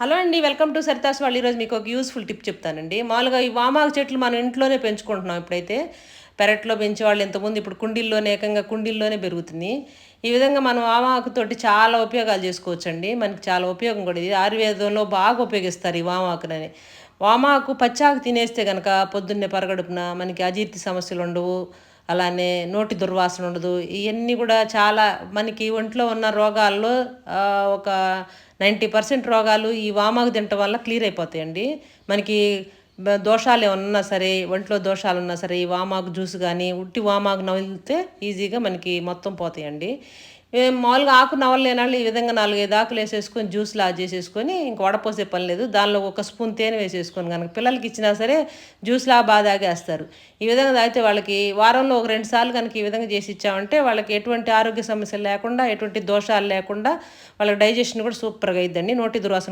Hello అండి, welcome to Saritha's వాళ్ళు. ఈరోజు మీకు ఒక యూస్ఫుల్ టిప్ చెప్తానండి. మామూలుగా ఈ వామాకు చెట్లు మనం ఇంట్లోనే పెంచుకుంటున్నాం. ఇప్పుడైతే పెరట్లో పెంచేవాళ్ళు ఇంతకుముందు, ఇప్పుడు కుండీల్లోనే, ఏకంగా కుండీల్లోనే పెరుగుతుంది. ఈ విధంగా మనం వామాకుతోటి చాలా ఉపయోగాలు చేసుకోవచ్చండి. మనకి చాలా ఉపయోగం కూడా ఇది. ఆయుర్వేదంలో బాగా ఉపయోగిస్తారు ఈ వామాకునని. వామాకు పచ్చాకు తినేస్తే కనుక పొద్దున్నే పరగడుపున మనకి అజీర్తి సమస్యలు ఉండవు. అలానే నోటి దుర్వాసన ఉండదు. ఇవన్నీ కూడా చాలా మనకి ఒంట్లో ఉన్న రోగాల్లో ఒక 90% రోగాలు ఈ వామాకు తినటం వల్ల క్లియర్ అయిపోతాయండి. మనకి దోషాలు ఏమన్నా ఉన్నా సరే, ఒంట్లో దోషాలు ఉన్నా సరే, ఈ వామాకు జ్యూస్ కానీ ఉట్టి వామాకు నమిలితే ఈజీగా మనకి మొత్తం పోతాయండి. మామూలుగా ఆకు నవలలేనాళ్ళు ఈ విధంగా 4-5 ఆకులు వేసేసుకొని జ్యూస్లా చేసేసుకొని ఇంక వడపోసే పని లేదు. దానిలో ఒక స్పూన్ తేనె వేసేసుకొని కనుక పిల్లలకి ఇచ్చినా సరే జ్యూస్లా బాగా తాగేస్తారు. ఈ విధంగా తాగితే వాళ్ళకి వారంలో ఒక 2 సార్లు కనుక ఈ విధంగా చేసి ఇచ్చామంటే వాళ్ళకి ఎటువంటి ఆరోగ్య సమస్యలు లేకుండా, ఎటువంటి దోషాలు లేకుండా వాళ్ళకి డైజెషన్ కూడా సూపర్గా అయిద్దండి. నోటి దుర్వాసన